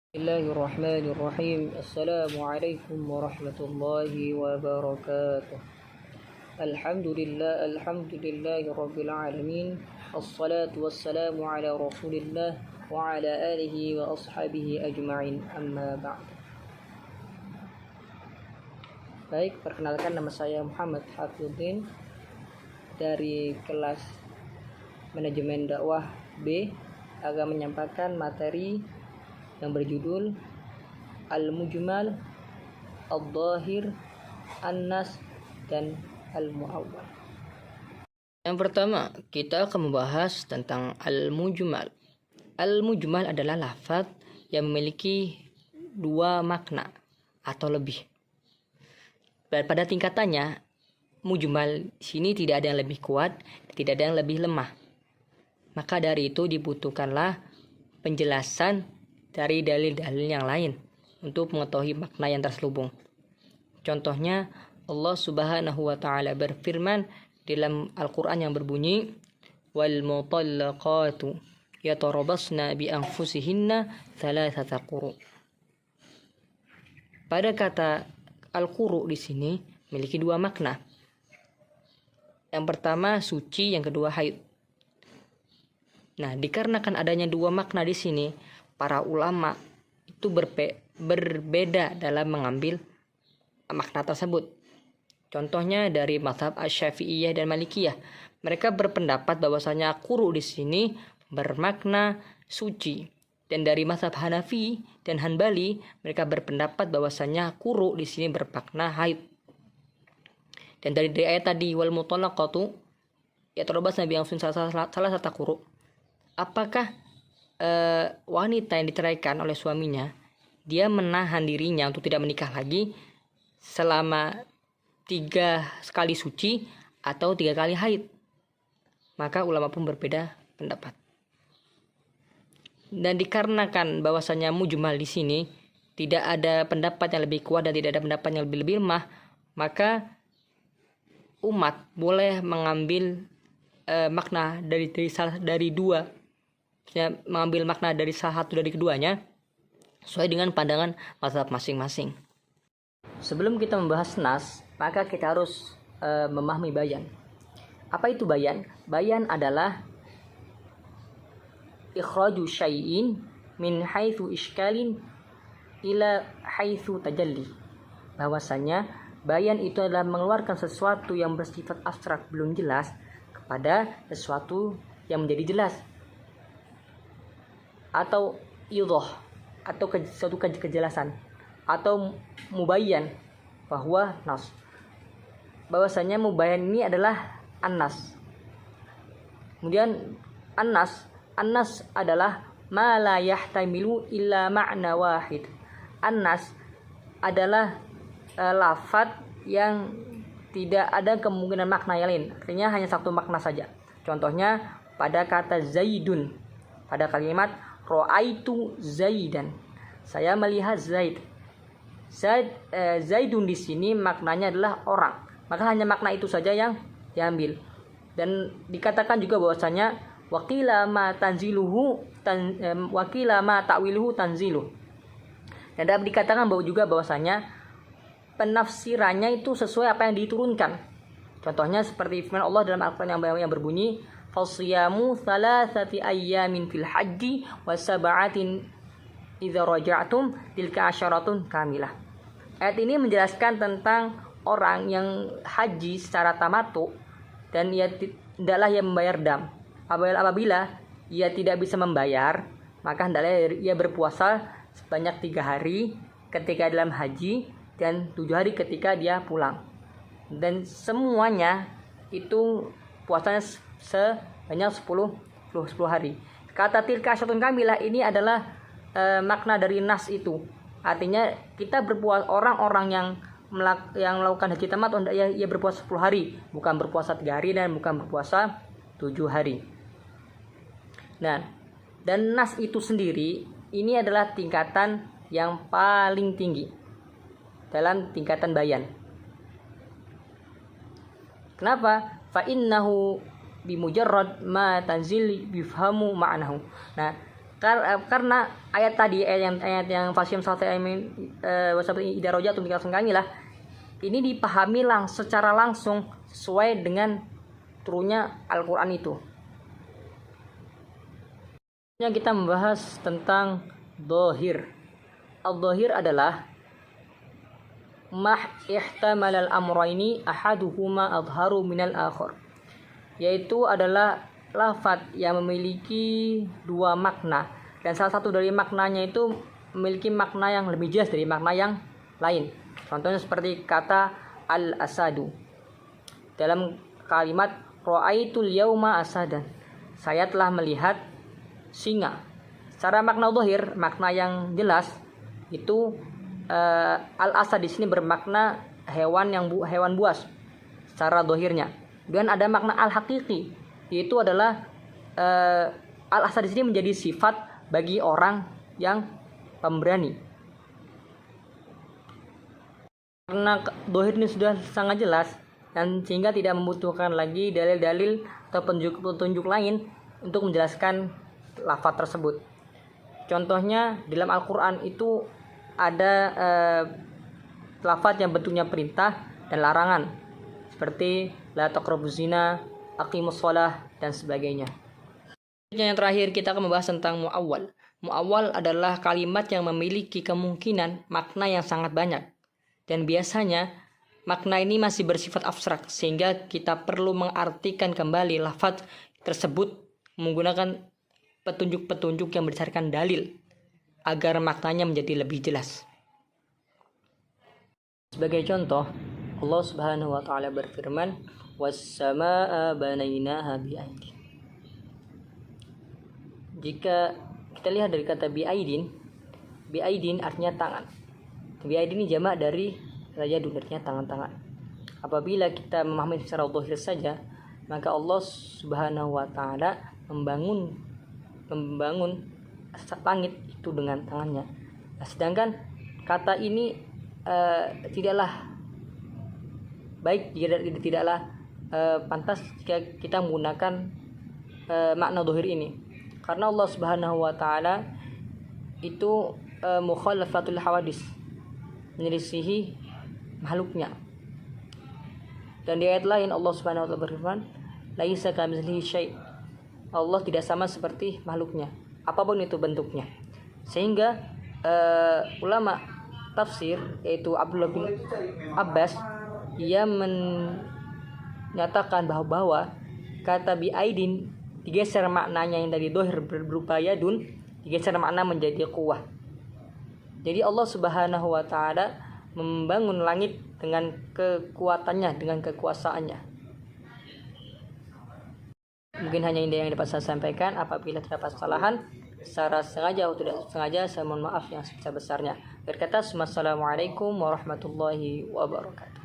Bismillahirrahmanirrahim. Assalamualaikum warahmatullahi wabarakatuh. Alhamdulillahi rabbil alamin. Assalatu wassalamu ala Rasulillah wa ala alihi wa ashabihi ajma'in. Amma ba'd. Baik, perkenalkan, nama saya Muhammad Hafizuddin dari kelas Manajemen Dakwah B, akan menyampaikan materi yang berjudul Al-Mujmal, Al-Dhahir, An-Nas, dan Al-Mu'awwal. Yang pertama, kita akan membahas tentang Al-Mujmal. Al-Mujmal adalah lafaz yang memiliki dua makna atau lebih. Dan pada tingkatannya, Mujmal sini tidak ada yang lebih kuat, tidak ada yang lebih lemah. Maka dari itu dibutuhkanlah penjelasan dari dalil-dalil yang lain untuk mengetahui makna yang terselubung. Contohnya, Allah Subhanahu wa taala berfirman dalam Al-Qur'an yang berbunyi, "Wal mutallaqatu yatarabbasna bi anfusihinna thalathata quru." Pada kata al-quru di sini memiliki dua makna. Yang pertama suci, yang kedua haid. Nah, dikarenakan adanya dua makna di sini, para ulama itu berbeda dalam mengambil makna tersebut. Contohnya dari mazhab Asy-Syafi'iyah dan Malikiyah. Mereka berpendapat bahwasanya quru di sini bermakna suci. Dan dari mazhab Hanafi dan Hanbali, mereka berpendapat bahwasanya quru di sini bermakna haid. Dan dari ayat tadi, wal mutallaqatu yatarabbasna bi anfusihinna salah satu quru. Apakah wanita yang diceraikan oleh suaminya, dia menahan dirinya untuk tidak menikah lagi selama 3 kali suci atau 3 kali haid? Maka ulama pun berbeda pendapat. Dan dikarenakan bahwasanya mujmal di sini tidak ada pendapat yang lebih kuat dan tidak ada pendapat yang lebih lemah, maka umat boleh mengambil makna dari dua, mengambil makna dari salah satu dari keduanya sesuai dengan pandangan mazhab masing-masing. Sebelum kita membahas nas, maka kita harus memahami bayan. Apa itu bayan? Bayan adalah ikhraju syai'in min haitsu iskalin ila haitsu tajalli. Bahwasanya bayan itu adalah mengeluarkan sesuatu yang bersifat abstrak belum jelas kepada sesuatu yang menjadi jelas, atau idah, atau suatu kejelasan, atau mubayyan, bahwa nas. Bahwasanya mubayyan ini adalah an-nas. Kemudian an-nas adalah ma la yahtamilu illa ma'na wahid. An-nas adalah lafaz yang tidak ada kemungkinan makna yang lain, artinya hanya satu makna saja. Contohnya pada kata Zaidun, pada kalimat Ra'aitu Zaidan, saya melihat Zaid. Zaidun di sini maknanya adalah orang, maka hanya makna itu saja yang diambil. Dan dikatakan juga bahwasanya waqila ma ta'wiluhu tanzilu. Dan dapat dikatakan bahwasanya penafsirannya itu sesuai apa yang diturunkan. Contohnya seperti firman Allah dalam Al-Qur'an yang berbunyi, "Fasiyamu thalathati ayyamin fil hajji wa sab'atin idza raja'tum tilka asyaratun kamilah." Ayat ini menjelaskan tentang orang yang haji secara tamattu dan ia hendaklah ia membayar dam. Apabila ia tidak bisa membayar, maka hendaklah ia berpuasa sebanyak 3 hari ketika dalam haji dan 7 hari ketika dia pulang. Dan semuanya itu puasanya sebanyak 10 hari. Kata tilka asyaratun kamilah ini adalah makna dari nas itu. Artinya kita berpuasa, orang-orang yang melakukan haji tamat, ia berpuasa 10 hari, bukan berpuasa 3 hari dan bukan berpuasa 7 hari. Nah, dan nas itu sendiri ini adalah tingkatan yang paling tinggi dalam tingkatan bayan. Kenapa? Fa innahu bimujarrad ma tanzil bifhamu ma'nahu. Nah, Karena ayat tadi, ayat yang fasyam salate amin wasabri idaroja atau mikal sengkamilah, ini dipahami secara langsung sesuai dengan turunnya Al-Quran itu. Kita membahas tentang dohir. Al-dohir adalah mah ihtamal al-amrayni ahaduhuma adharu minal akhar, yaitu adalah lafaz yang memiliki dua makna dan salah satu dari maknanya itu memiliki makna yang lebih jelas dari makna yang lain. Contohnya seperti kata al-asadu dalam kalimat ra'aitul yauma asadan, saya telah melihat singa. Secara makna dhahir, makna yang jelas itu al-asad di sini bermakna hewan buas secara dhahirnya. Dan ada makna al-haqiqi, yaitu adalah al-asad di sini menjadi sifat bagi orang yang pemberani. Karena dhahir ini sudah sangat jelas dan sehingga tidak membutuhkan lagi dalil-dalil atau petunjuk lain untuk menjelaskan lafaz tersebut. Contohnya dalam Al-Quran itu ada lafaz yang bentuknya perintah dan larangan, seperti la taqrabuz zina, aqimus shalah dan sebagainya. Yang terakhir kita akan membahas tentang mu'awwal. Mu'awwal adalah kalimat yang memiliki kemungkinan makna yang sangat banyak, dan biasanya makna ini masih bersifat abstrak sehingga kita perlu mengartikan kembali lafaz tersebut menggunakan petunjuk-petunjuk yang berdasarkan dalil agar maknanya menjadi lebih jelas. Sebagai contoh, Allah Subhanahu wa taala berfirman, "Was-samaa'a banainaha bi'aidin." Jika kita lihat dari kata bi'aidin artinya tangan. Bi'aidin ini jamak dari yadun, artinya tangan-tangan. Apabila kita memahami secara dhahir saja, maka Allah Subhanahu wa taala membangun langit itu dengan tangannya. Nah, sedangkan kata ini tidaklah baik, tidaklah pantas jika kita menggunakan makna dhahir ini, karena Allah Subhanahu wa taala itu mukhalafatul hawadis, menyelisihi makhluknya. Dan di ayat lain Allah Subhanahu wa taala berfirman, laisa kamitslihi syai'. Allah tidak sama seperti makhluknya, apapun itu bentuknya. Sehingga ulama tafsir yaitu Abdullah bin Abbas ia menyatakan bahwa kata bi'aidin digeser maknanya yang dari dohir berupa yadun, digeser makna menjadi quwwah. Jadi Allah Subhanahu wa taala membangun langit dengan kekuatannya, dengan kekuasaannya. Mungkin hanya ini yang dapat saya sampaikan. Apabila terdapat kesalahan secara sengaja atau tidak sengaja, saya mohon maaf yang sebesar-besarnya. Berkata, Assalamualaikum warahmatullahi wabarakatuh.